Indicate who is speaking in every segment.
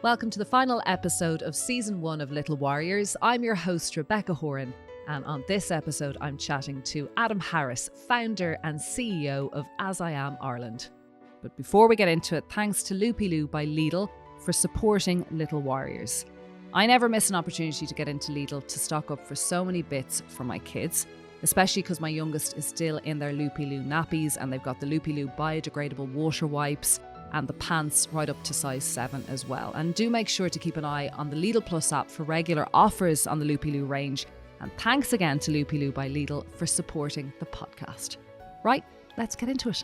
Speaker 1: Welcome to the final episode of Season 1 of Little Warriors. I'm your host, Rebecca Horan, and on this episode I'm chatting to Adam Harris, founder and CEO of As I Am Ireland. But before we get into it, thanks to Loopy Loo by Lidl for supporting Little Warriors. I never miss an opportunity to get into Lidl to stock up for so many bits for my kids, especially because my youngest is still in their Loopy Loo nappies and they've got the Loopy Loo biodegradable water wipes and the pants right up to size 7 as well. And do make sure to keep an eye on the Lidl Plus app for regular offers on the Loopy Loo range. And thanks again to Loopy Loo by Lidl for supporting the podcast. Right, let's get into it.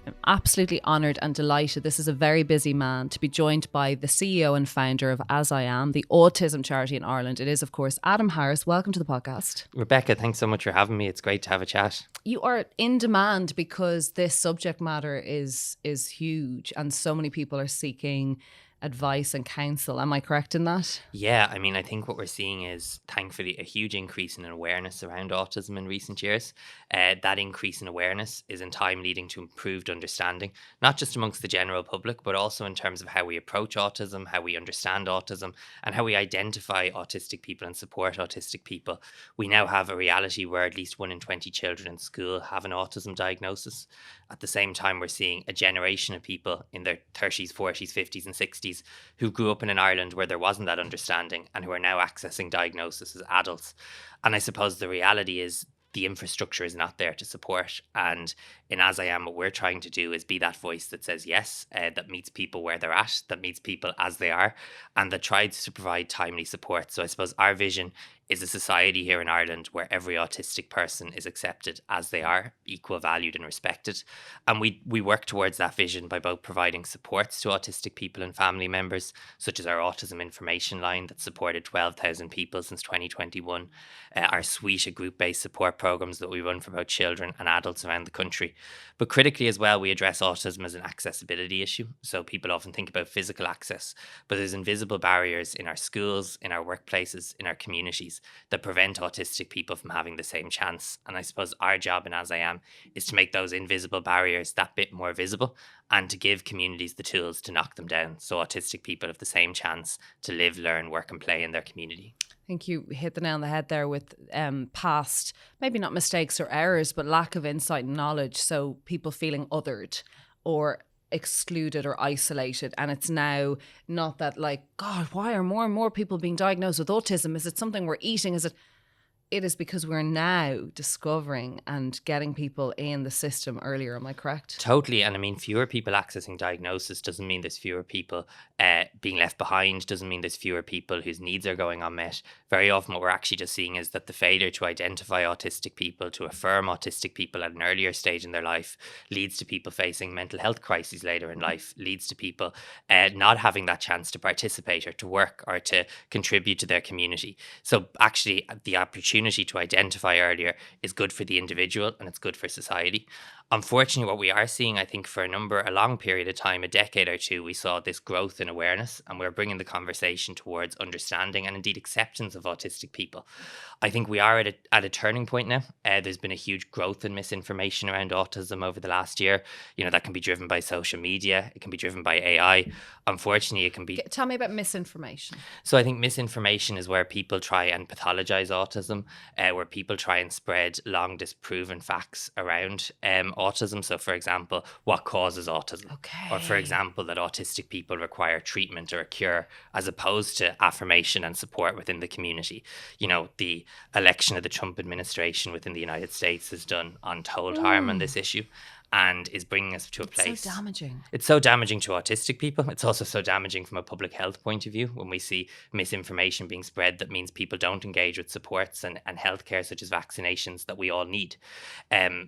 Speaker 1: I'm absolutely honoured and delighted. This is a very busy man to be joined by the CEO and founder of As I Am, the autism charity in Ireland. It is, of course, Adam Harris. Welcome to the podcast.
Speaker 2: Rebecca, thanks so much for having me. It's great to have a chat.
Speaker 1: You are in demand because this subject matter is huge and so many people are seeking advice and counsel. Am I correct in that?
Speaker 2: Yeah, I mean, I think what we're seeing is thankfully a huge increase in awareness around autism in recent years. That increase in awareness is in time leading to improved understanding, not just amongst the general public, but also in terms of how we approach autism, how we understand autism, and how we identify autistic people and support autistic people. We now have a reality where at least 1 in 20 children in school have an autism diagnosis. At the same time, we're seeing a generation of people in their 30s, 40s, 50s, and 60s who grew up in an Ireland where there wasn't that understanding and who are now accessing diagnosis as adults. And I suppose the reality is the infrastructure is not there to support. And in As I Am, what we're trying to do is be that voice that says yes, that meets people where they're at, that meets people as they are, and that tries to provide timely support. So I suppose our vision is a society here in Ireland where every autistic person is accepted as they are, equal, valued and respected. And we work towards that vision by both providing supports to autistic people and family members, such as our autism information line that supported 12,000 people since 2021, our suite of group-based support programs that we run for both children and adults around the country. But critically as well, we address autism as an accessibility issue. So people often think about physical access, but there's invisible barriers in our schools, in our workplaces, in our communities that prevent autistic people from having the same chance. And I suppose our job in As I Am is to make those invisible barriers that bit more visible and to give communities the tools to knock them down so autistic people have the same chance to live, learn, work and play in their community.
Speaker 1: I think you hit the nail on the head there with past, maybe not mistakes or errors, but lack of insight and knowledge. So people feeling othered or excluded or isolated. And it's now not that like, God, why are more and more people being diagnosed with autism? Is it something we're eating? It is because we're now discovering and getting people in the system earlier. Am I correct?
Speaker 2: Totally. And I mean, fewer people accessing diagnosis doesn't mean there's fewer people being left behind, doesn't mean there's fewer people whose needs are going unmet. Very often what we're actually just seeing is that the failure to identify autistic people, to affirm autistic people at an earlier stage in their life, leads to people facing mental health crises later in life, leads to people not having that chance to participate or to work or to contribute to their community. So actually the opportunity to identify earlier is good for the individual and it's good for society. Unfortunately, what we are seeing, I think for a long period of time, a decade or two, we saw this growth in awareness and we're bringing the conversation towards understanding and indeed acceptance of autistic people. I think we are at a turning point now. There's been a huge growth in misinformation around autism over the last year. You know, that can be driven by social media. It can be driven by AI. Unfortunately, it can be...
Speaker 1: Tell me about misinformation.
Speaker 2: So I think misinformation is where people try and pathologize autism, where people try and spread long disproven facts around autism. So for example, what causes autism?
Speaker 1: Okay.
Speaker 2: Or for example, that autistic people require treatment or a cure, as opposed to affirmation and support within the community. You know, the election of the Trump administration within the United States has done untold harm on this issue and is bringing us to a place.
Speaker 1: It's so damaging.
Speaker 2: It's so damaging to autistic people. It's also so damaging from a public health point of view when we see misinformation being spread that means people don't engage with supports and healthcare such as vaccinations that we all need.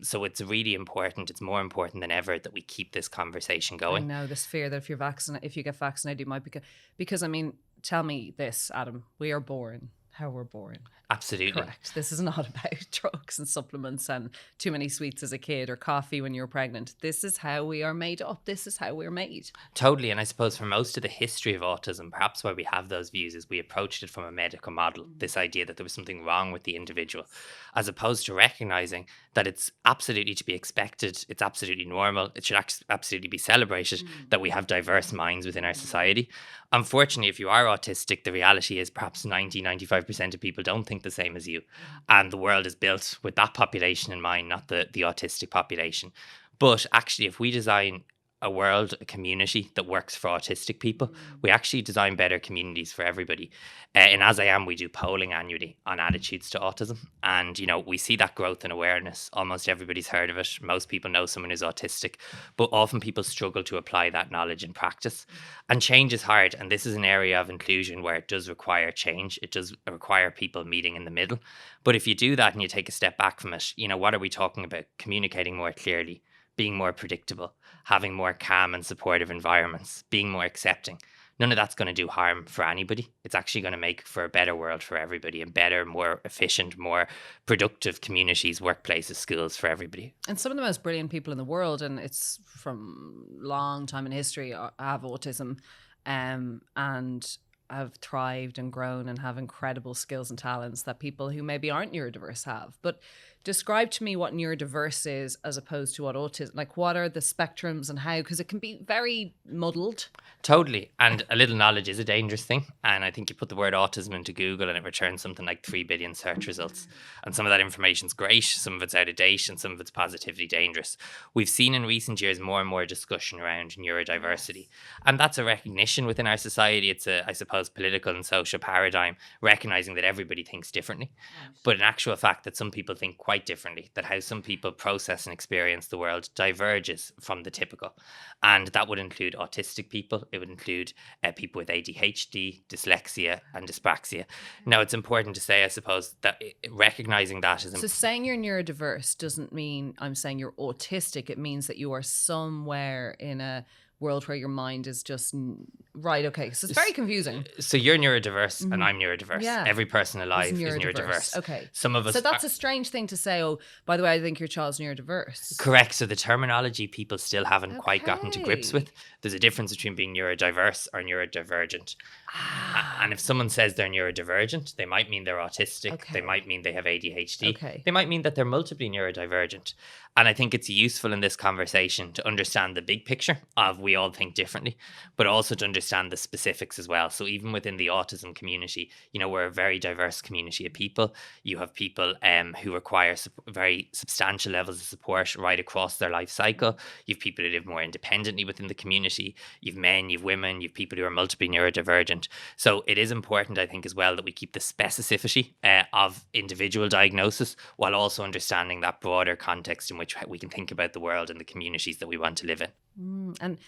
Speaker 2: So it's really important. It's more important than ever that we keep this conversation going.
Speaker 1: I know this fear that if you get vaccinated, you might because I mean, tell me this, Adam, we are born how we're born.
Speaker 2: Absolutely.
Speaker 1: Correct. This is not about drugs and supplements and too many sweets as a kid or coffee when you're pregnant. This is how we are made up. This is how we're made.
Speaker 2: Totally. And I suppose for most of the history of autism, perhaps why we have those views is we approached it from a medical model, this idea that there was something wrong with the individual, as opposed to recognizing that it's absolutely to be expected, it's absolutely normal, it should absolutely be celebrated that we have diverse minds within our society. Unfortunately, if you are autistic, the reality is perhaps 95% of people don't think the same as you. And the world is built with that population in mind, not the autistic population. But actually, if we design a world, a community that works for autistic people, we actually design better communities for everybody. In As I Am, we do polling annually on attitudes to autism. And, we see that growth in awareness. Almost everybody's heard of it. Most people know someone who's autistic, but often people struggle to apply that knowledge in practice. And change is hard. And this is an area of inclusion where it does require change. It does require people meeting in the middle. But if you do that and you take a step back from it, what are we talking about? Communicating more clearly, being more predictable, having more calm and supportive environments, being more accepting. None of that's going to do harm for anybody. It's actually going to make for a better world for everybody and better, more efficient, more productive communities, workplaces, schools for everybody.
Speaker 1: And some of the most brilliant people in the world, and it's from long time in history, have autism and have thrived and grown and have incredible skills and talents that people who maybe aren't neurodiverse have. But describe to me what neurodiverse is as opposed to what autism, like what are the spectrums and how, because it can be very muddled.
Speaker 2: Totally. And a little knowledge is a dangerous thing. And I think you put the word autism into Google and it returns something like 3 billion search results. And some of that information is great, some of it's out of date, and some of it's positively dangerous. We've seen in recent years more and more discussion around neurodiversity. And that's a recognition within our society. It's a, I suppose, political and social paradigm, recognizing that everybody thinks differently. But in actual fact, that some people think quite differently, that how some people process and experience the world diverges from the typical. And that would include autistic people. It would include people with ADHD, dyslexia, and dyspraxia. Now, it's important to say, I suppose, that recognizing that is...
Speaker 1: So saying you're neurodiverse doesn't mean I'm saying you're autistic. It means that you are somewhere in a world where your mind is just right. Okay, so it's very confusing.
Speaker 2: So you're neurodiverse and I'm neurodiverse.
Speaker 1: Yeah.
Speaker 2: Every person alive is neurodiverse.
Speaker 1: Okay,
Speaker 2: some of us.
Speaker 1: So that's a strange thing to say. Oh, by the way, I think your child's neurodiverse.
Speaker 2: Correct. So the terminology people still haven't quite gotten to grips with. There's a difference between being neurodiverse or neurodivergent. And if someone says they're neurodivergent, they might mean they're autistic.
Speaker 1: Okay.
Speaker 2: They might mean they have ADHD.
Speaker 1: Okay.
Speaker 2: They might mean that they're multiply neurodivergent. And I think it's useful in this conversation to understand the big picture of we all think differently, but also to understand the specifics as well. So even within the autism community, we're a very diverse community of people. You have people who require very substantial levels of support right across their life cycle. You have people who live more independently within the community. You have men, you have women, you have people who are multiply neurodivergent. So it is important, I think, as well, that we keep the specificity of individual diagnosis while also understanding that broader context in which we can think about the world and the communities that we want to live in.
Speaker 1: And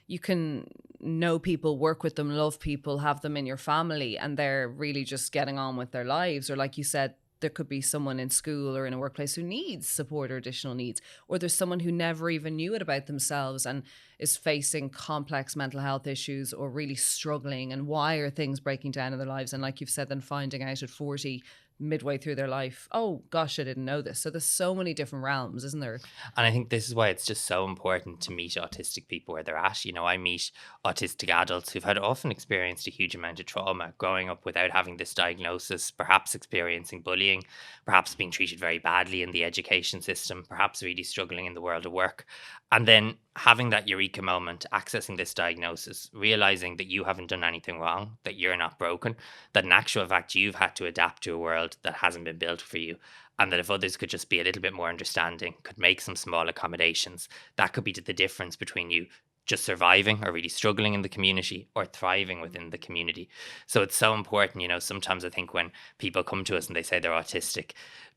Speaker 1: you can know people, work with them, love people, have them in your family, and they're really just getting on with their lives. Or like you said, there could be someone in school or in a workplace who needs support or additional needs. Or there's someone who never even knew it about themselves and is facing complex mental health issues or really struggling. And why are things breaking down in their lives? And like you've said, then finding out at 40, midway through their life, oh gosh, I didn't know this. So there's so many different realms, isn't there?
Speaker 2: And I think this is why it's just so important to meet autistic people where they're at. I meet autistic adults who've had often experienced a huge amount of trauma growing up without having this diagnosis, perhaps experiencing bullying, perhaps being treated very badly in the education system, perhaps really struggling in the world of work. And then having that eureka moment, accessing this diagnosis, realizing that you haven't done anything wrong, that you're not broken, that in actual fact you've had to adapt to a world that hasn't been built for you, and that if others could just be a little bit more understanding, could make some small accommodations, that could be the difference between you just surviving or really struggling in the community or thriving within the community. So it's so important, sometimes I think when people come to us and they say they're autistic,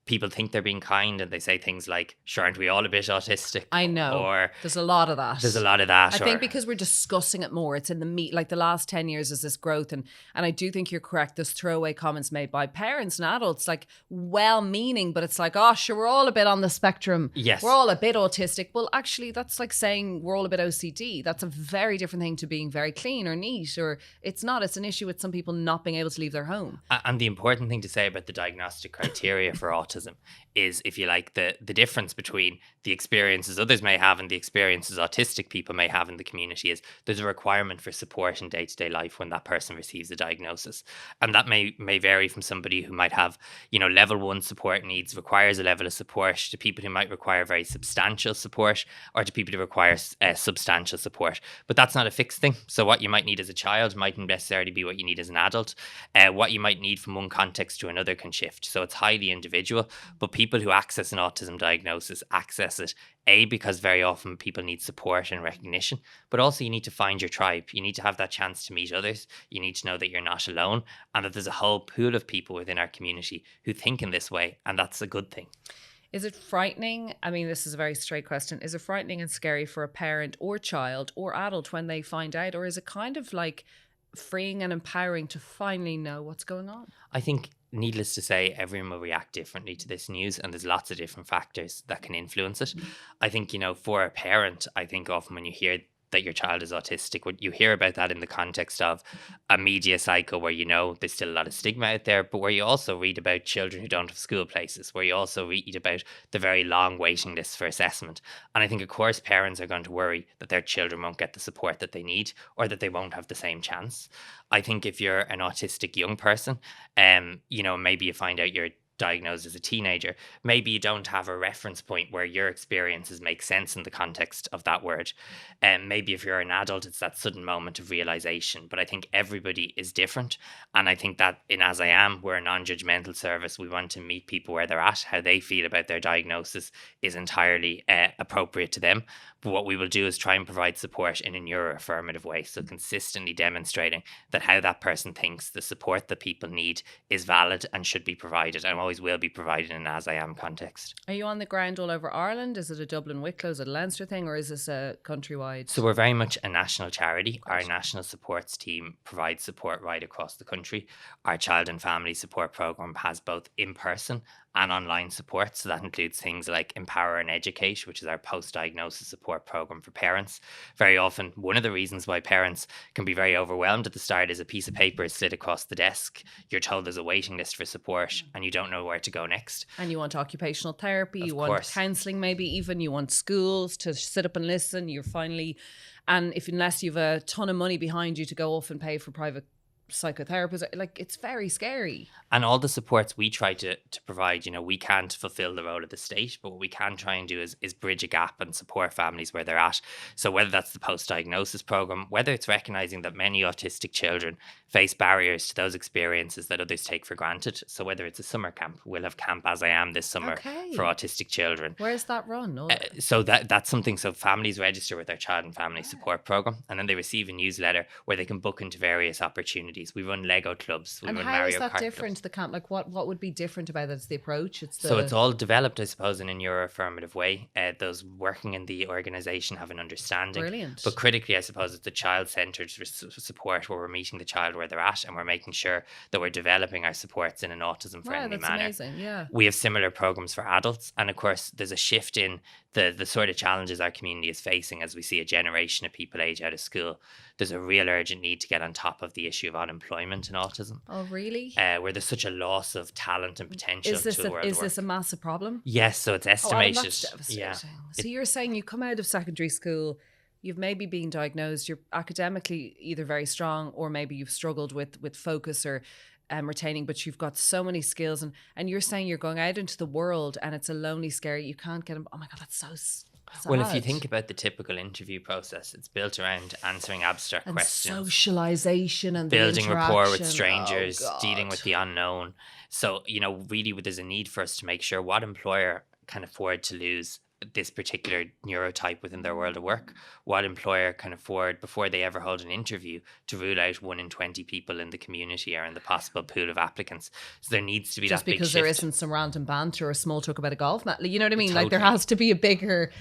Speaker 2: people think they're being kind and they say things like, sure, aren't we all a bit autistic?
Speaker 1: I know.
Speaker 2: Or
Speaker 1: there's a lot of that.
Speaker 2: there's a lot of that.
Speaker 1: I think because we're discussing it more, it's in the meat. Like the last 10 years is this growth. And I do think you're correct. There's throwaway comments made by parents and adults, like well-meaning, but it's like, oh, sure, we're all a bit on the spectrum.
Speaker 2: Yes.
Speaker 1: We're all a bit autistic. Well, actually, that's like saying we're all a bit OCD. That's a very different thing to being very clean or neat, or it's not. It's an issue with some people not being able to leave their home.
Speaker 2: And the important thing to say about the diagnostic criteria for autism is, if you like, the difference between the experiences others may have and the experiences autistic people may have in the community is there's a requirement for support in day-to-day life when that person receives a diagnosis. And that may vary from somebody who might have, level 1 support needs, requires a level of support, to people who might require very substantial support, or to people who require substantial support. But that's not a fixed thing. So what you might need as a child mightn't necessarily be what you need as an adult. What you might need from one context to another can shift. So it's highly individual. But people who access an autism diagnosis access it, because very often people need support and recognition, but also you need to find your tribe. You need to have that chance to meet others. You need to know that you're not alone and that there's a whole pool of people within our community who think in this way, and that's a good thing.
Speaker 1: Is it frightening? I mean, this is a very straight question. Is it frightening and scary for a parent or child or adult when they find out, or is it kind of like freeing and empowering to finally know what's going on?
Speaker 2: I think, needless to say, everyone will react differently to this news, and there's lots of different factors that can influence it. I think, for a parent, I think often when you hear that your child is autistic, what you hear about that in the context of a media cycle where, there's still a lot of stigma out there, but where you also read about children who don't have school places, where you also read about the very long waiting lists for assessment. And I think, of course, parents are going to worry that their children won't get the support that they need, or that they won't have the same chance. I think if you're an autistic young person, maybe you find out you're diagnosed as a teenager, maybe you don't have a reference point where your experiences make sense in the context of that word. And maybe if you're an adult, it's that sudden moment of realization. But I think everybody is different. And I think that in As I Am, we're a non-judgmental service. We want to meet people where they're at. How they feel about their diagnosis is entirely appropriate to them. But what we will do is try and provide support in a neuroaffirmative way. So consistently demonstrating that how that person thinks, the support that people need is valid and should be provided, and always will be provided in an As I Am context.
Speaker 1: Are you on the ground all over Ireland? Is it a Dublin Wicklow? Is it a Leinster thing, or is this a countrywide?
Speaker 2: So we're very much a national charity. Our national supports team provides support right across the country. Our child and family support programme has both in-person and online support. So that includes things like Empower and Educate, which is our post-diagnosis support program for parents. Very often, one of the reasons why parents can be very overwhelmed at the start is a piece of paper is slid across the desk. You're told there's a waiting list for support and you don't know where to go next.
Speaker 1: And you want occupational therapy, you
Speaker 2: Of
Speaker 1: want
Speaker 2: course.
Speaker 1: counselling, maybe even you want schools to sit up and listen. You're finally, and unless you've a ton of money behind you to go off and pay for private psychotherapists, like it's very scary.
Speaker 2: And all the supports we try to provide, we can't fulfill the role of the state, but what we can try and do is bridge a gap and support families where they're at. So whether that's the post-diagnosis program, whether it's recognizing that many autistic children face barriers to those experiences that others take for granted. So whether it's a summer camp, we'll have Camp As I Am this summer for autistic children.
Speaker 1: Where's that run?
Speaker 2: So that's something, so families register with our child and family support program, and then they receive a newsletter where they can book into various opportunities. We run Lego clubs, we run Mario Kart.
Speaker 1: And how is that different to the camp? Like what would be different about it? It's the approach?
Speaker 2: So it's all developed, I suppose, in a neuroaffirmative way. Those working in the organisation have an understanding.
Speaker 1: Brilliant.
Speaker 2: But critically, I suppose, it's the child-centred support where we're meeting the child where they're at, and we're making sure that we're developing our supports in an autism-friendly manner.
Speaker 1: Amazing, yeah.
Speaker 2: We have similar programs for adults, and of course, there's a shift in the sort of challenges our community is facing as we see a generation of people age out of school. There's a real urgent need to get on top of the issue of unemployment in autism.
Speaker 1: Oh, really?
Speaker 2: Where there's such a loss of talent and potential to the world of work.
Speaker 1: This a massive problem?
Speaker 2: Yes, so it's estimated.
Speaker 1: That's devastating. So you're saying you come out of secondary school, you've maybe been diagnosed, you're academically either very strong or maybe you've struggled with focus or retaining, but you've got so many skills, and you're saying you're going out into the world and it's a lonely, scary, you can't get them. Oh my God, that's so sad.
Speaker 2: Well, if you think about the typical interview process, it's built around answering abstract
Speaker 1: and
Speaker 2: questions,
Speaker 1: socialization, and
Speaker 2: building
Speaker 1: the
Speaker 2: rapport with strangers,
Speaker 1: oh,
Speaker 2: dealing with the unknown. So, really, there's a need for us to make sure what employer can afford to lose this particular neurotype within their world of work, what employer can afford before they ever hold an interview to rule out 1 in 20 people in the community or in the possible pool of applicants. So there needs to be
Speaker 1: Just
Speaker 2: that big
Speaker 1: because
Speaker 2: shift.
Speaker 1: there isn't some random banter or small talk about a golf match. You know what I mean? Like there
Speaker 2: Totally.
Speaker 1: has to be a bigger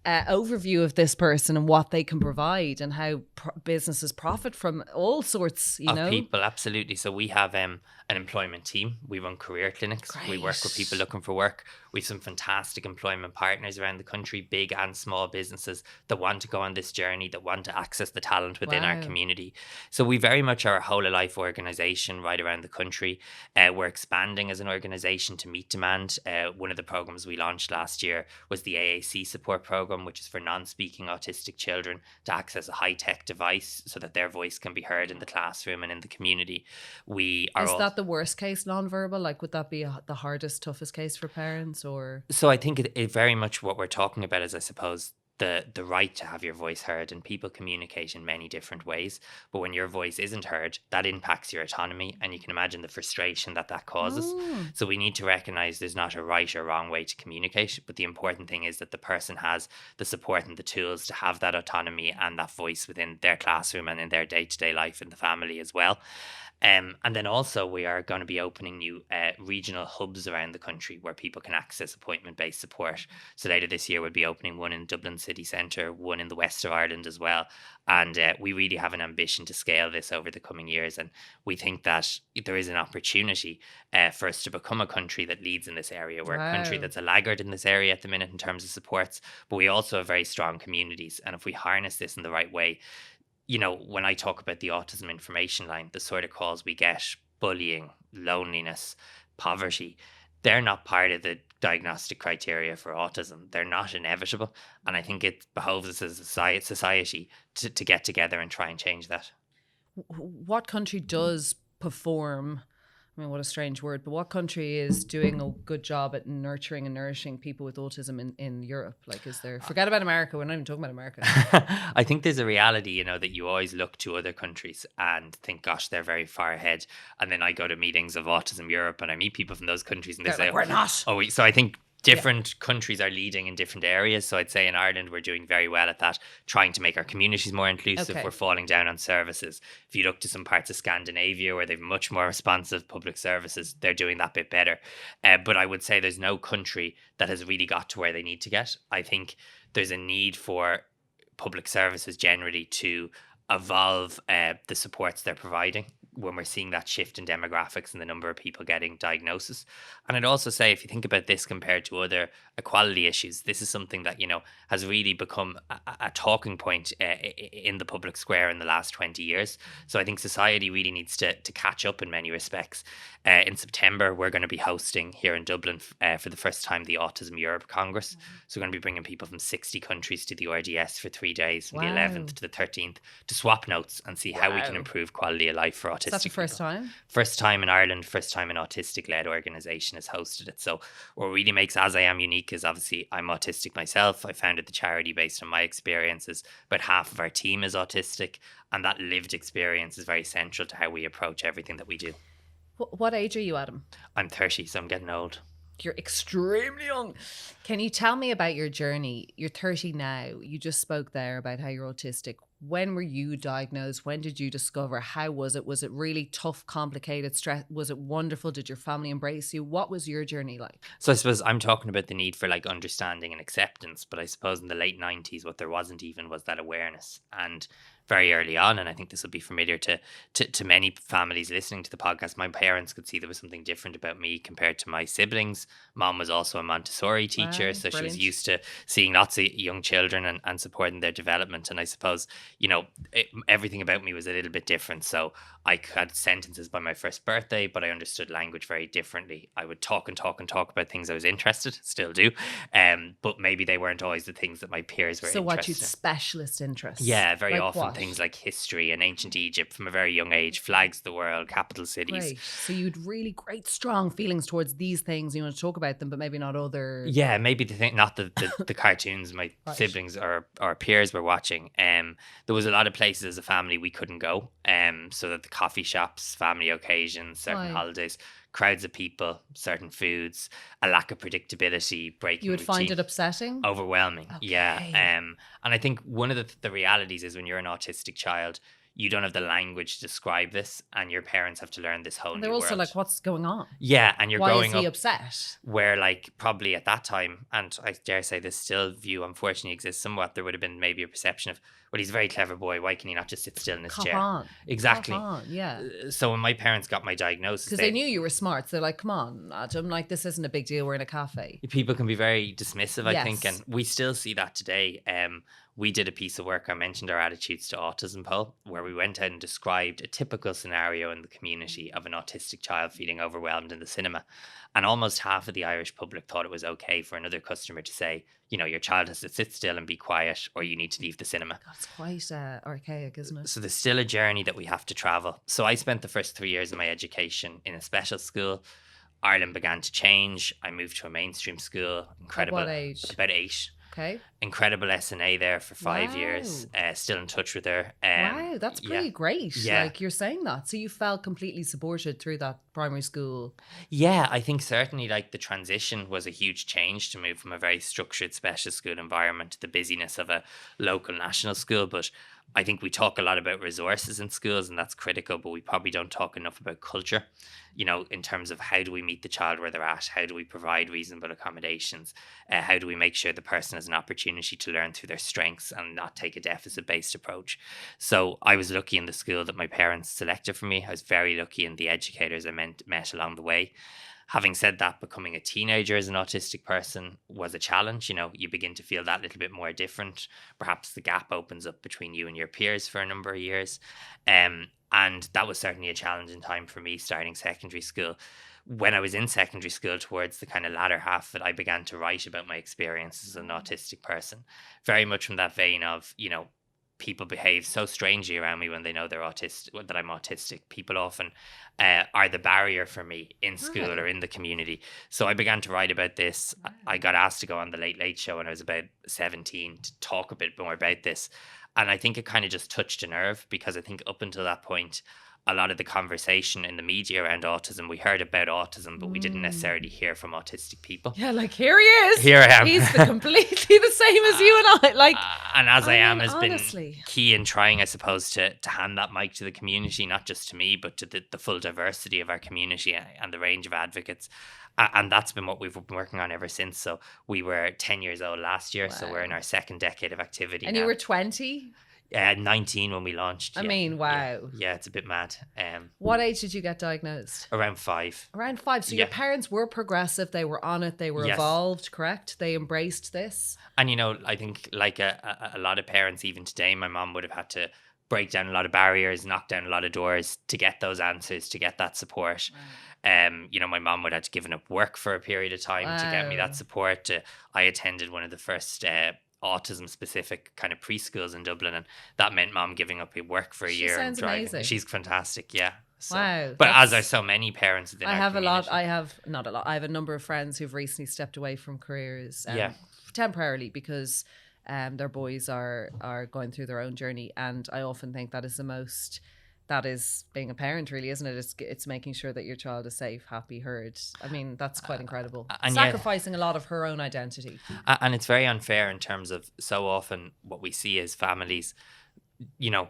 Speaker 1: overview of this person and what they can provide and how businesses profit from all sorts, you
Speaker 2: Of
Speaker 1: know?
Speaker 2: people, absolutely. So we have an employment team. We run career clinics. We work with people looking for work. We have some fantastic employment partners around the country, big and small businesses that want to go on this journey, that want to access the talent within our community. So we very much are a whole of life organization right around the country. We're expanding as an organization to meet demand. One of the programs we launched last year was the AAC support program, which is for non-speaking autistic children to access a high-tech device so that their voice can be heard in the classroom and in the community. Is
Speaker 1: that the worst case nonverbal? Like, would that be the hardest, toughest case for parents, or?
Speaker 2: So I think it very much what we're talking about is, I suppose, the right to have your voice heard, and people communicate in many different ways. But when your voice isn't heard, that impacts your autonomy, and you can imagine the frustration that causes. So we need to recognize there's not a right or wrong way to communicate, but the important thing is that the person has the support and the tools to have that autonomy and that voice within their classroom and in their day-to-day life in the family as well. And then also we are going to be opening new regional hubs around the country where people can access appointment-based support. So later this year we'll be opening one in Dublin city centre, one in the west of Ireland as well. And we really have an ambition to scale this over the coming years. And we think that there is an opportunity for us to become a country that leads in this area. We're a country that's a laggard in this area at the minute in terms of supports, but we also have very strong communities. And if we harness this in the right way, you know, when I talk about the autism information line, the sort of calls we get, bullying, loneliness, poverty, they're not part of the diagnostic criteria for autism. They're not inevitable. And I think it behoves us as a society to get together and try and change that.
Speaker 1: What country does perform? I mean, what a strange word, but what country is doing a good job at nurturing and nourishing people with autism in Europe? Like, is there, forget about America, we're not even talking about America.
Speaker 2: I think there's a reality, you know, that you always look to other countries and think, gosh, they're very far ahead. And then I go to meetings of Autism Europe and I meet people from those countries and they say,
Speaker 1: like, we're not.
Speaker 2: So I think different countries are leading in different areas. So I'd say in Ireland, we're doing very well at that, trying to make our communities more inclusive. We're falling down on services. If you look to some parts of Scandinavia where they've much more responsive public services, they're doing that bit better. But I would say there's no country that has really got to where they need to get. I think there's a need for public services generally to evolve the supports they're providing when we're seeing that shift in demographics and the number of people getting diagnosis. And I'd also say, if you think about this compared to other equality issues, this is something that, you know, has really become a talking point in the public square in the last 20 years. So I think society really needs to catch up in many respects. In September, we're going to be hosting here in Dublin for the first time the Autism Europe Congress. So we're going to be bringing people from 60 countries to the RDS for 3 days, from the 11th to the 13th, to swap notes and see how we can improve quality of life for autistic people.
Speaker 1: Is that the first time?
Speaker 2: First time in Ireland, first time an autistic-led organisation has hosted it. So what really makes As I Am unique is, obviously, I'm autistic myself. I founded the charity based on my experiences. About half of our team is autistic, and that lived experience is very central to how we approach everything that we do.
Speaker 1: What age are you, Adam?
Speaker 2: I'm 30, so I'm getting old.
Speaker 1: You're extremely young. Can you tell me about your journey? You're 30 now. You just spoke there about how you're autistic. When were you diagnosed? When did you discover? How was it? Was it really tough, complicated, stress? Was it wonderful? Did your family embrace you? What was your journey like?
Speaker 2: So I suppose I'm talking about the need for like understanding and acceptance, but I suppose in the late 90s, what there wasn't even was that awareness. And very early on, and I think this will be familiar to many families listening to the podcast, my parents could see there was something different about me compared to my siblings. Mom was also a Montessori teacher, so
Speaker 1: brilliant.
Speaker 2: she was used to seeing lots of young children and supporting their development. And I suppose, you know, everything about me was a little bit different. So I had sentences by my first birthday, but I understood language very differently. I would talk about things I was interested, still do, but maybe they weren't always the things that my peers were interested in.
Speaker 1: So what, you'd specialist interests?
Speaker 2: Yeah, very
Speaker 1: like
Speaker 2: often
Speaker 1: what?
Speaker 2: Things like history and ancient Egypt from a very young age, flags of the world, capital cities.
Speaker 1: Great. So you'd really great, strong feelings towards these things. You want to talk about them, but maybe not other.
Speaker 2: Yeah, maybe the thing, not the cartoons my siblings or peers were watching. There was a lot of places as a family we couldn't go. So that the coffee shops, family occasions, certain holidays crowds of people, certain foods, a lack of predictability, breaking
Speaker 1: You would find
Speaker 2: routine.
Speaker 1: it upsetting?
Speaker 2: Overwhelming. Yeah.
Speaker 1: Okay.
Speaker 2: And I think one of the realities is when you're an autistic child, you don't have the language to describe this, and your parents have to learn this whole
Speaker 1: And
Speaker 2: new
Speaker 1: they're also
Speaker 2: world.
Speaker 1: like, what's going on?
Speaker 2: Yeah, and you're
Speaker 1: Why is
Speaker 2: growing
Speaker 1: he
Speaker 2: up
Speaker 1: upset?
Speaker 2: where, like, probably at that time, and I dare say this still view unfortunately exists somewhat, there would have been maybe a perception of, well, he's a very clever boy, why can he not just sit still in his
Speaker 1: Cop
Speaker 2: chair?
Speaker 1: on.
Speaker 2: Exactly.
Speaker 1: Cop on, yeah.
Speaker 2: So when my parents got my diagnosis,
Speaker 1: Because they knew you were smart. So they're like, come on, Adam, like, this isn't a big deal. We're in a cafe.
Speaker 2: people can be very dismissive, I think,
Speaker 1: Yes.
Speaker 2: and we still see that today. We did a piece of work, I mentioned our attitudes to autism poll, where we went out and described a typical scenario in the community of an autistic child feeling overwhelmed in the cinema. And almost half of the Irish public thought it was okay for another customer to say, you know, your child has to sit still and be quiet, or you need to leave the cinema.
Speaker 1: God, it's quite archaic, isn't it?
Speaker 2: So there's still a journey that we have to travel. So I spent the first 3 years of my education in a special school. Ireland began to change. I moved to a mainstream school. Incredible.
Speaker 1: At what age?
Speaker 2: About 8.
Speaker 1: Okay.
Speaker 2: Incredible SNA there for 5
Speaker 1: Wow.
Speaker 2: years. Still in touch with her.
Speaker 1: Wow, that's pretty great.
Speaker 2: Yeah.
Speaker 1: Like, you're saying that. So you felt completely supported through that primary school.
Speaker 2: Yeah, I think certainly, like, the transition was a huge change to move from a very structured special school environment to the busyness of a local national school. But I think we talk a lot about resources in schools, and that's critical, but we probably don't talk enough about culture, you know, in terms of how do we meet the child where they're at? How do we provide reasonable accommodations? How do we make sure the person has an opportunity to learn through their strengths and not take a deficit-based approach? So I was lucky in the school that my parents selected for me. I was very lucky in the educators I met along the way. Having said that, becoming a teenager as an autistic person was a challenge. You know, you begin to feel that little bit more different. Perhaps the gap opens up between you and your peers for a number of years. And that was certainly a challenging time for me starting secondary school. When I was in secondary school, towards the kind of latter half of it, I began to write about my experience as an autistic person. Very much from that vein of, you know, people behave so strangely around me when they know they're autistic, that I'm autistic. People often are the barrier for me in school or in the community. So I began to write about this. I got asked to go on the Late Late Show when I was about 17 to talk a bit more about this. And I think it kind of just touched a nerve, because I think up until that point, a lot of the conversation in the media around autism, we heard about autism, but we didn't necessarily hear from autistic people.
Speaker 1: Yeah, like, here he is.
Speaker 2: Here I am.
Speaker 1: He's completely the same as you and I. Like,
Speaker 2: and as I am
Speaker 1: mean,
Speaker 2: has
Speaker 1: honestly.
Speaker 2: been key in trying, I suppose, to hand that mic to the community, not just to me, but to the full diversity of our community and the range of advocates. And that's been what we've been working on ever since. So we were 10 years old last year, so we're in our second decade of activity.
Speaker 1: And
Speaker 2: now.
Speaker 1: you were 20?
Speaker 2: 19 when we launched.
Speaker 1: I mean, wow.
Speaker 2: Yeah, it's a bit mad.
Speaker 1: What age did you get diagnosed?
Speaker 2: Around 5.
Speaker 1: Around 5. So your parents were progressive. They were on it. They were evolved, correct? They embraced this.
Speaker 2: And, you know, I think like a lot of parents, even today, my mom would have had to break down a lot of barriers, knock down a lot of doors to get those answers, to get that support. You know, my mom would have to give up work for a period of time to get me that support. I attended one of the first autism specific kind of preschools in Dublin, and that meant mom giving up work for a year and driving.
Speaker 1: Amazing.
Speaker 2: She's fantastic. Yeah. So,
Speaker 1: wow.
Speaker 2: But as are so many parents within our community.
Speaker 1: I have a number of friends who've recently stepped away from careers temporarily because their boys are going through their own journey, and I often think that is being a parent, really, isn't it? It's making sure that your child is safe, happy, heard. I mean, that's quite incredible. And sacrificing a lot of her own identity.
Speaker 2: And it's very unfair in terms of, so often what we see is families, you know,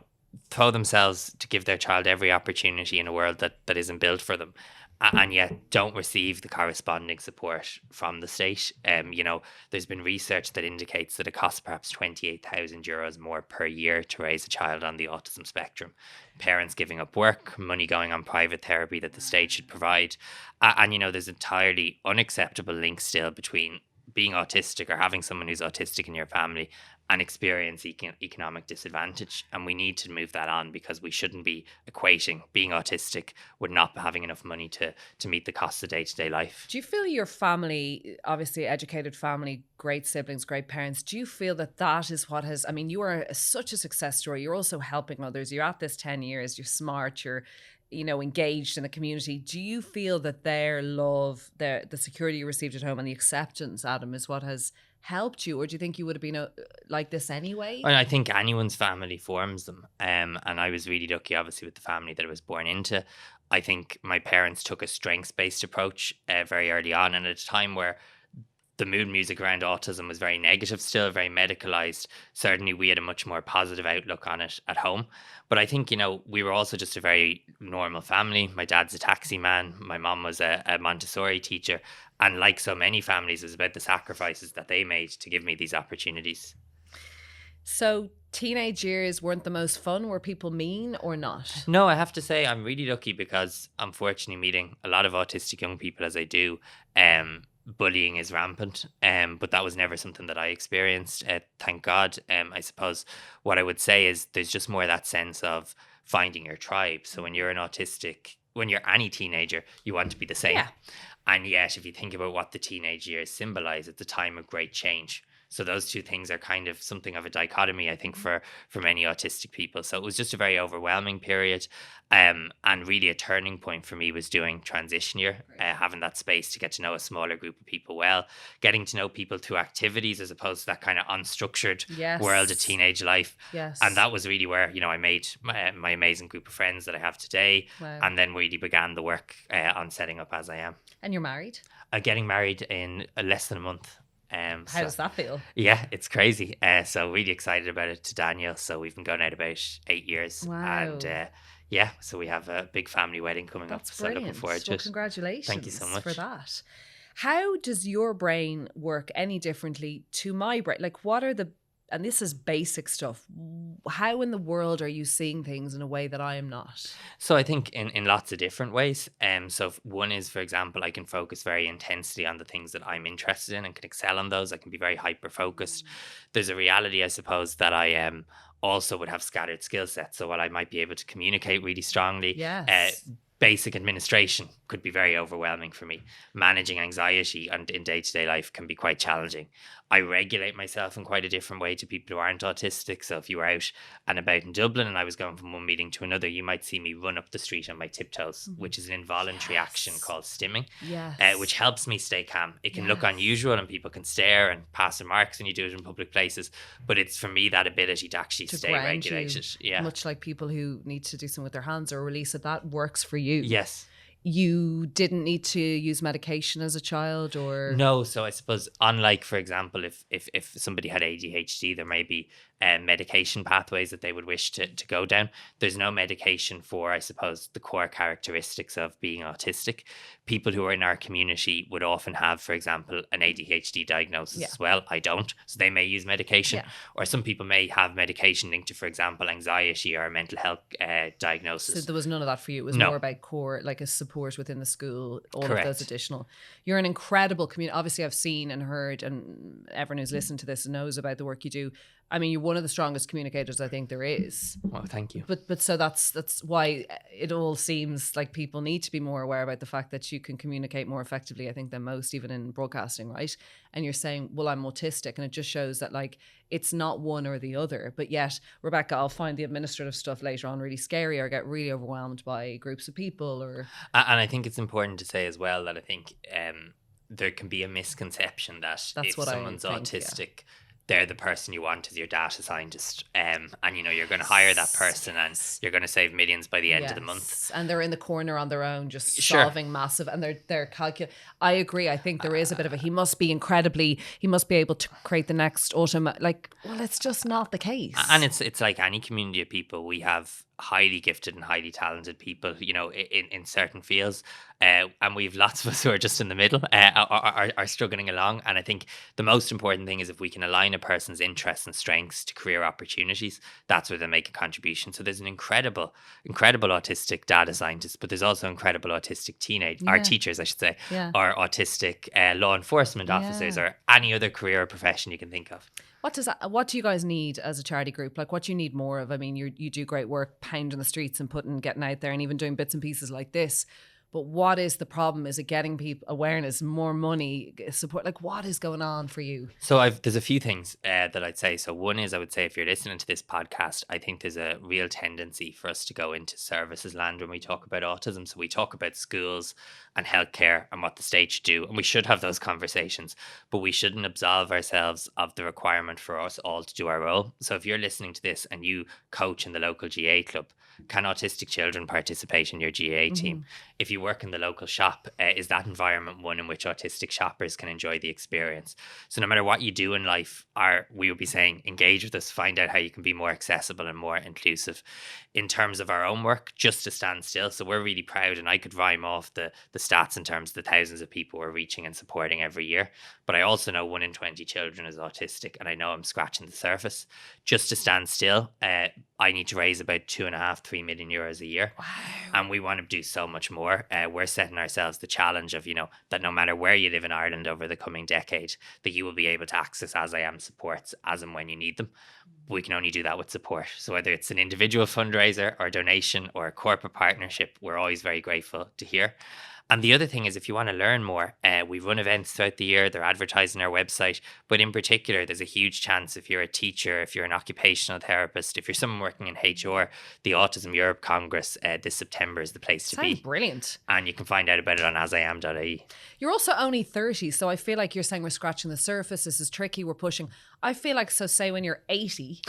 Speaker 2: throw themselves to give their child every opportunity in a world that isn't built for them, and yet don't receive the corresponding support from the state. You know, there's been research that indicates that it costs perhaps €28,000 more per year to raise a child on the autism spectrum. Parents giving up work, money going on private therapy that the state should provide. And, you know, there's entirely unacceptable links still between being autistic or having someone who's autistic in your family and experience economic disadvantage. And we need to move that on, because we shouldn't be equating being autistic with not having enough money to meet the costs of day-to-day life.
Speaker 1: Do you feel your family, obviously educated family, great siblings, great parents, do you feel that is what has, I mean, you are such a success story. You're also helping others. You're at this 10 years. You're smart. You're, you know, engaged in the community. Do you feel that their love, the security you received at home and the acceptance, Adam, is what has helped you? Or do you think you would have been like this anyway?
Speaker 2: And I think anyone's family forms them. And I was really lucky, obviously, with the family that I was born into. I think my parents took a strengths-based approach very early on, and at a time where the mood music around autism was very negative, still very medicalized. Certainly, we had a much more positive outlook on it at home. But I think, we were also just a very normal family. My dad's a taxi man. My mom was a Montessori teacher. And like so many families, it was about the sacrifices that they made to give me these opportunities.
Speaker 1: So teenage years weren't the most fun. Were people mean or not?
Speaker 2: No, I have to say I'm really lucky because unfortunately meeting a lot of autistic young people as I do, bullying is rampant. But that was never something that I experienced. Thank God. I suppose what I would say is there's just more that sense of finding your tribe. So when you're when you're any teenager, you want to be the same.
Speaker 1: Yeah.
Speaker 2: And yet, if you think about what the teenage years symbolize, it's a time of great change. So those two things are kind of something of a dichotomy, I think, for many autistic people. So it was just a very overwhelming period. And really a turning point for me was doing transition year, having that space to get to know a smaller group of people well, getting to know people through activities as opposed to that kind of unstructured world of teenage life.
Speaker 1: Yes.
Speaker 2: And that was really where, I made my amazing group of friends that I have today.
Speaker 1: Wow.
Speaker 2: And then really began the work on setting up As I Am.
Speaker 1: And you're married?
Speaker 2: Getting married in less than a month.
Speaker 1: How does that feel?
Speaker 2: Yeah, it's crazy. So really excited about it to Daniel. So we've been going out about 8 years.
Speaker 1: Wow.
Speaker 2: And so we have a big family wedding coming up. So
Speaker 1: Brilliant.
Speaker 2: Looking forward to
Speaker 1: Well,
Speaker 2: it.
Speaker 1: congratulations.
Speaker 2: Thank you so much
Speaker 1: for that. How does your brain work any differently to my brain? Like, what are and this is basic stuff. How in the world are you seeing things in a way that I am not?
Speaker 2: So I think in lots of different ways. So one is, for example, I can focus very intensely on the things that I'm interested in and can excel on those. I can be very hyper focused. There's a reality, I suppose, that I also would have scattered skill sets. So while I might be able to communicate really strongly,
Speaker 1: yes.
Speaker 2: Basic administration could be very overwhelming for me. Managing anxiety in day-to-day life can be quite challenging. I regulate myself in quite a different way to people who aren't autistic. So if you were out and about in Dublin and I was going from one meeting to another, you might see me run up the street on my tiptoes, which is an involuntary action called stimming, which helps me stay calm. It can look unusual and people can stare and pass remarks when you do it in public places, but it's for me that ability to actually stay regulated.
Speaker 1: Much like people who need to do something with their hands or release it, that works for you.
Speaker 2: Yes.
Speaker 1: You didn't need to use medication as a child, or
Speaker 2: no? So I suppose, unlike, for example, if somebody had ADHD, there may be medication pathways that they would wish to go down. There's no medication for, I suppose, the core characteristics of being autistic. People who are in our community would often have, for example, an ADHD diagnosis as well. I don't, so they may use medication, or some people may have medication linked to, for example, anxiety or a mental health diagnosis.
Speaker 1: So there was none of that for you. It was more about core, like a support within the school, all
Speaker 2: Correct.
Speaker 1: of those additional. You're an incredible community. Obviously, I've seen and heard, and everyone who's listened to this knows about the work you do. I mean, you're one of the strongest communicators I think there is.
Speaker 2: Well, thank you.
Speaker 1: But so that's why it all seems like people need to be more aware about the fact that you can communicate more effectively, I think, than most, even in broadcasting, right? And you're saying, well, I'm autistic, and it just shows that like it's not one or the other. But yet, Rebecca, I'll find the administrative stuff later on really scary or get really overwhelmed by groups of people.
Speaker 2: And I think it's important to say as well that I think there can be a misconception that if someone's autistic, they're the person you want as your data scientist, and you're going to hire that person and you're going to save millions by the end of the month,
Speaker 1: and they're in the corner on their own just solving massive, and they're calculating. I agree. I think there is a bit of he must be able to create the next well, it's just not the case.
Speaker 2: And it's like any community of people. We have highly gifted and highly talented people, in certain fields, and we have lots of us who are just in the middle, are struggling along. And I think the most important thing is if we can align a person's interests and strengths to career opportunities, that's where they make a contribution. So there's an incredible autistic data scientist, but there's also incredible autistic or teachers, I should say, or autistic law enforcement officers, or any other career or profession you can think of.
Speaker 1: What do you guys need as a charity group? Like, what do you need more of? I mean, you do great work pounding the streets and getting out there and even doing bits and pieces like this. But what is the problem? Is it getting people awareness, more money, support? Like, what is going on for you?
Speaker 2: So there's a few things that I'd say. So one is, I would say, if you're listening to this podcast, I think there's a real tendency for us to go into services land when we talk about autism. So we talk about schools and healthcare and what the state should do, and we should have those conversations, but we shouldn't absolve ourselves of the requirement for us all to do our role. So if you're listening to this and you coach in the local GA club, can autistic children participate in your GA team? If you work in the local shop, is that environment one in which autistic shoppers can enjoy the experience? So no matter what you do in life, we would be saying, engage with us, find out how you can be more accessible and more inclusive. In terms of our own work, just to stand still. So we're really proud, and I could rhyme off the stats in terms of the thousands of people we're reaching and supporting every year. But I also know 1 in 20 children is autistic, and I know I'm scratching the surface. Just to stand still, I need to raise about 2.5-3 million euros a year.
Speaker 1: Wow.
Speaker 2: And we want to do so much more. We're setting ourselves the challenge of, that no matter where you live in Ireland over the coming decade, that you will be able to access As I Am supports as and when you need them. We can only do that with support. So whether it's an individual fundraiser or donation or a corporate partnership, we're always very grateful to hear. And the other thing is, if you want to learn more, we run events throughout the year. They're advertised on our website. But in particular, there's a huge chance, if you're a teacher, if you're an occupational therapist, if you're someone working in HR, the Autism Europe Congress this September is the place to be.
Speaker 1: Brilliant.
Speaker 2: And you can find out about it on asiam.ie.
Speaker 1: You're also only 30, so I feel like you're saying we're scratching the surface. This is tricky. We're pushing. I feel like, so say when you're 80,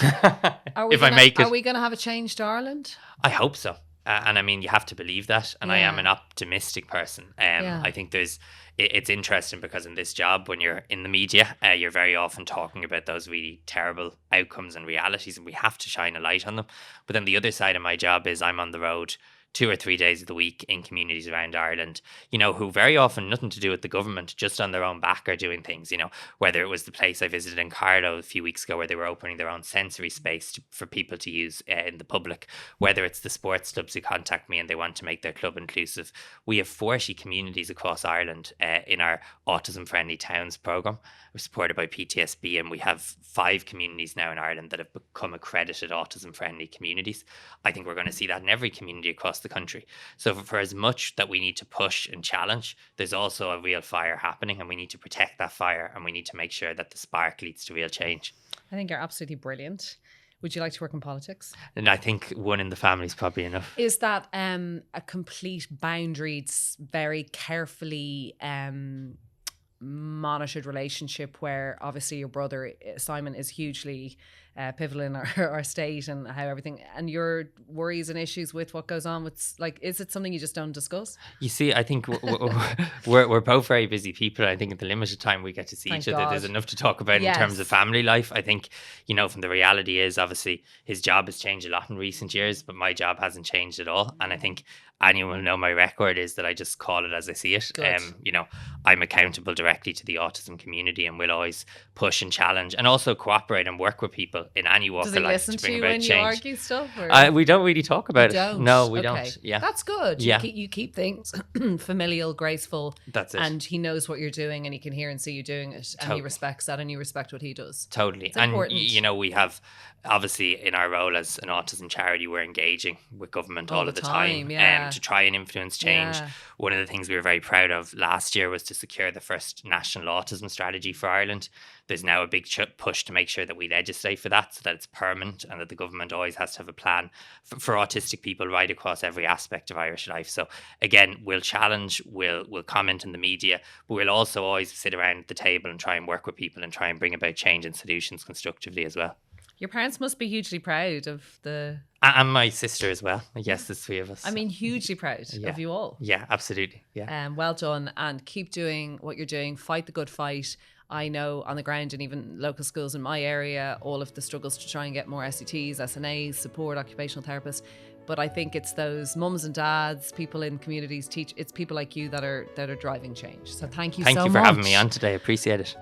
Speaker 1: are we going to have a change to Ireland?
Speaker 2: I hope so. And I mean, you have to believe that. And I am an optimistic person. I think it's interesting because in this job, when you're in the media, you're very often talking about those really terrible outcomes and realities, and we have to shine a light on them. But then the other side of my job is I'm on the road 2 or 3 days of the week in communities around Ireland, who very often nothing to do with the government, just on their own back are doing things, whether it was the place I visited in Carlow a few weeks ago where they were opening their own sensory space for people to use in the public, whether it's the sports clubs who contact me and they want to make their club inclusive. We have 40 communities across Ireland in our Autism Friendly Towns programme. We're supported by PTSB, and we have 5 communities now in Ireland that have become accredited autism friendly communities. I think we're going to see that in every community across the country. So for as much that we need to push and challenge, there's also a real fire happening, and we need to protect that fire, and we need to make sure that the spark leads to real change.
Speaker 1: I think you're absolutely brilliant. Would you like to work in politics?
Speaker 2: And I think one in the family is probably enough.
Speaker 1: Is that a complete boundaried, very carefully monitored relationship where obviously your brother Simon is hugely pivotal in our state and how everything, and your worries and issues with what goes on with, like, is it something you just don't discuss?
Speaker 2: You see, I think we're both very busy people. I think in the limited time we get to see each other, there's enough to talk about in terms of family life. I think, from the reality is, obviously his job has changed a lot in recent years, but my job hasn't changed at all. And I think anyone will know my record is that I just call it as I see it. I'm accountable directly to the autism community, and will always push and challenge and also cooperate and work with people in any walk of life to bring about change. Does he listen to you when you argue
Speaker 1: stuff?
Speaker 2: We don't really talk about it. No, we don't. Yeah,
Speaker 1: that's good.
Speaker 2: Yeah.
Speaker 1: You keep things familial, graceful.
Speaker 2: That's it.
Speaker 1: And he knows what you're doing, and he can hear and see you doing it, and he respects that, and you respect what he does.
Speaker 2: Totally.
Speaker 1: It's important.
Speaker 2: We have, obviously, in our role as an autism charity, we're engaging with government all of the time to try and influence change.
Speaker 1: Yeah.
Speaker 2: One of the things we were very proud of last year was to secure the first national autism strategy for Ireland. There's now a big push to make sure that we legislate for that, so that it's permanent and that the government always has to have a plan for autistic people right across every aspect of Irish life. So again, we'll challenge, we'll comment in the media, but we'll also always sit around the table and try and work with people and try and bring about change and solutions constructively as well.
Speaker 1: Your parents must be hugely proud of the...
Speaker 2: And my sister as well. Yes, there's 3 of us.
Speaker 1: I mean, hugely proud of you all.
Speaker 2: Yeah, absolutely. Yeah.
Speaker 1: Well done, and keep doing what you're doing. Fight the good fight. I know on the ground, and even local schools in my area, all of the struggles to try and get more SETs, SNAs, support, occupational therapists. But I think it's those mums and dads, people in communities, it's people like you that are driving change. So thank you so much.
Speaker 2: Thank you for having me on today. Appreciate it.